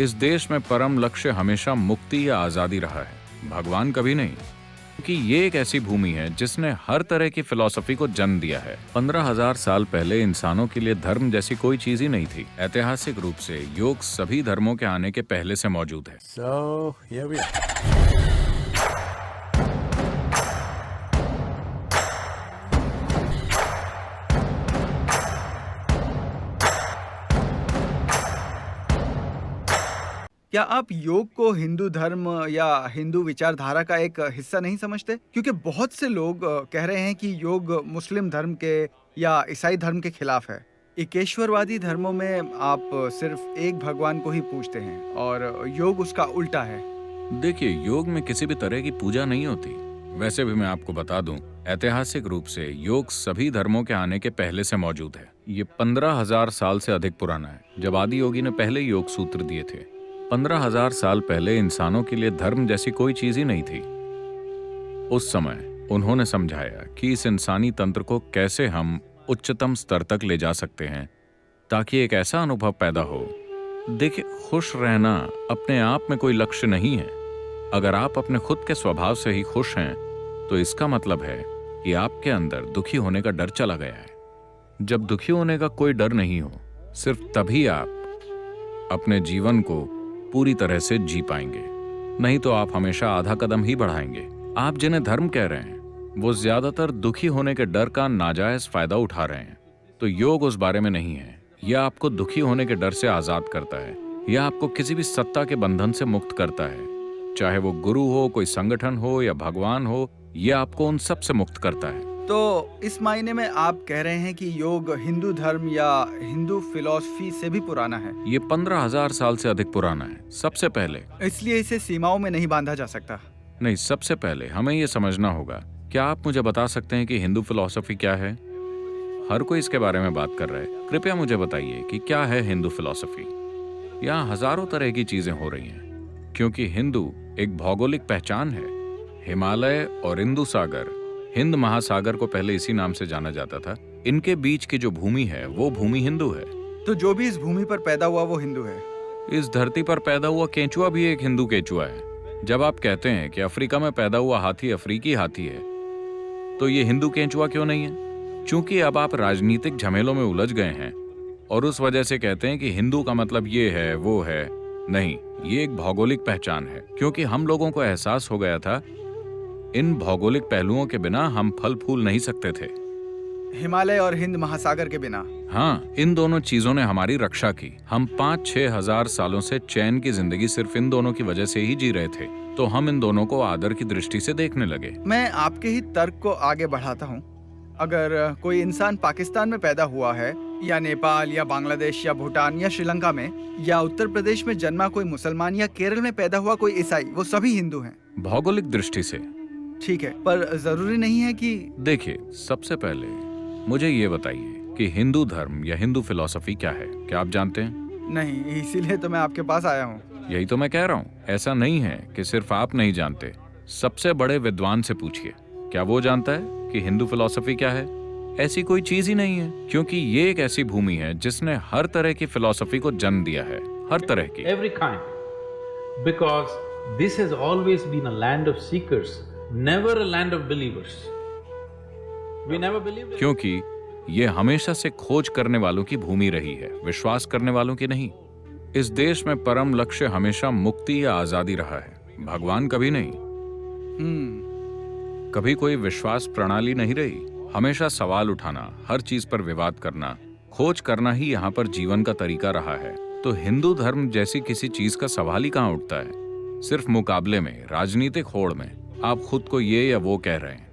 इस देश में परम लक्ष्य हमेशा मुक्ति या आजादी रहा है, भगवान कभी नहीं। क्योंकि ये एक ऐसी भूमि है जिसने हर तरह की फिलॉसफी को जन्म दिया है। 15,000 साल पहले इंसानों के लिए धर्म जैसी कोई चीज ही नहीं थी। ऐतिहासिक रूप से योग सभी धर्मों के आने के पहले से मौजूद है। So here we are. क्या आप योग को हिंदू धर्म या हिंदू विचारधारा का एक हिस्सा नहीं समझते? क्योंकि बहुत से लोग कह रहे हैं कि योग मुस्लिम धर्म के या ईसाई धर्म के खिलाफ है। एकेश्वरवादी धर्मों में आप सिर्फ एक भगवान को ही पूजते हैं और योग उसका उल्टा है। देखिए, योग में किसी भी तरह की पूजा नहीं होती। वैसे भी मैं आपको बता दूं, ऐतिहासिक रूप से योग सभी धर्मों के आने के पहले से मौजूद है। ये 15,000 साल से अधिक पुराना है, जब आदि योगी ने पहले योग सूत्र दिए थे। 15,000 साल पहले इंसानों के लिए धर्म जैसी कोई चीज ही नहीं थी। उस समय उन्होंने समझाया कि इस इंसानी तंत्र को कैसे हम उच्चतम स्तर तक ले जा सकते हैं ताकि एक ऐसा अनुभव पैदा हो। देखिए, खुश रहना अपने आप में कोई लक्ष्य नहीं है। अगर आप अपने खुद के स्वभाव से ही खुश हैं तो इसका मतलब है कि आपके अंदर दुखी होने का डर चला गया है। जब दुखी होने का कोई डर नहीं हो, सिर्फ तभी आप अपने जीवन को पूरी तरह से जी पाएंगे। नहीं तो आप हमेशा आधा कदम ही बढ़ाएंगे। आप जिन्हें धर्म कह रहे हैं वो ज्यादातर दुखी होने के डर का नाजायज फायदा उठा रहे हैं। तो योग उस बारे में नहीं है। यह आपको दुखी होने के डर से आजाद करता है। यह आपको किसी भी सत्ता के बंधन से मुक्त करता है, चाहे वो गुरु हो, कोई संगठन हो या भगवान हो। यह आपको उन सब से मुक्त करता है। तो इस मायने में आप कह रहे हैं कि योग हिंदू धर्म या हिंदू फिलॉसफी से भी पुराना है? ये 15,000 साल से अधिक पुराना है। सबसे पहले इसलिए इसे सीमाओं में नहीं बांधा जा सकता। नहीं, सबसे पहले हमें ये समझना होगा। क्या आप मुझे बता सकते हैं कि हिंदू फिलॉसफी क्या है? हर कोई इसके बारे में बात कर रहा है। कृपया मुझे बताइए कि क्या है हिंदू फिलॉसफी। यहाँ हजारों तरह की चीजें हो रही हैं, क्योंकि हिंदू एक भौगोलिक पहचान है। हिमालय और हिंदू सागर, हिंद महासागर को पहले इसी नाम से जाना जाता था। इनके बीच की जो भूमि है वो भूमि हिंदू है। तो जो भी इस भूमि पर पैदा हुआ वो हिंदू है। इस धरती पर पैदा हुआ केंचुआ भी एक हिंदू केंचुआ है। जब आप कहते हैं कि अफ्रीका में पैदा हुआ हाथी अफ्रीकी हाथी है, तो ये हिंदू केंचुआ क्यों नहीं है? क्योंकि अब आप राजनीतिक झमेलों में उलझ गए हैं और उस वजह से कहते हैं कि हिंदू का मतलब ये है वो है। नहीं, ये एक भौगोलिक पहचान है, क्योंकि हम लोगों को एहसास हो गया था इन भौगोलिक पहलुओं के बिना हम फल फूल नहीं सकते थे। हिमालय और हिंद महासागर के बिना। हाँ, इन दोनों चीजों ने हमारी रक्षा की। हम 5-6 हजार सालों से चैन की जिंदगी सिर्फ इन दोनों की वजह से ही जी रहे थे, तो हम इन दोनों को आदर की दृष्टि से देखने लगे। मैं आपके ही तर्क को आगे बढ़ाता हूँ। अगर कोई इंसान पाकिस्तान में पैदा हुआ है या नेपाल या बांग्लादेश या भूटान या श्रीलंका में या उत्तर प्रदेश में जन्मा कोई मुसलमान या केरल में पैदा हुआ कोई ईसाई, वो सभी हिंदू हैं। भौगोलिक दृष्टि से ठीक है, पर जरूरी नहीं है कि। देखिए, सबसे पहले मुझे ये बताइए कि हिंदू धर्म या हिंदू फिलॉसफी क्या है? क्या आप जानते हैं? नहीं, इसीलिए तो मैं आपके पास आया हूँ। यही तो मैं कह रहा हूँ। ऐसा नहीं है कि सिर्फ आप नहीं जानते। सबसे बड़े विद्वान से पूछिए, क्या वो जानता है कि हिंदू फिलॉसफी क्या है? ऐसी कोई चीज ही नहीं है, क्योंकि ये एक ऐसी भूमि है जिसने हर तरह की फिलॉसफी को जन्म दिया है। हर तरह की। Every kind. Because this has always been a land of seekers, never a land of believers. We never believed it. क्योंकि ये हमेशा से खोज करने वालों की भूमि रही है, विश्वास करने वालों की नहीं। इस देश में परम लक्ष्य हमेशा मुक्ति या आजादी रहा है, भगवान कभी नहीं। कभी कोई विश्वास प्रणाली नहीं रही। हमेशा सवाल उठाना, हर चीज पर विवाद करना, खोज करना ही यहाँ पर जीवन का तरीका रहा है। तो हिंदू धर्म जैसी किसी चीज का सवाल ही कहाँ उठता है? सिर्फ मुकाबले में, राजनीतिक होड़ में आप खुद को ये या वो कह रहे हैं।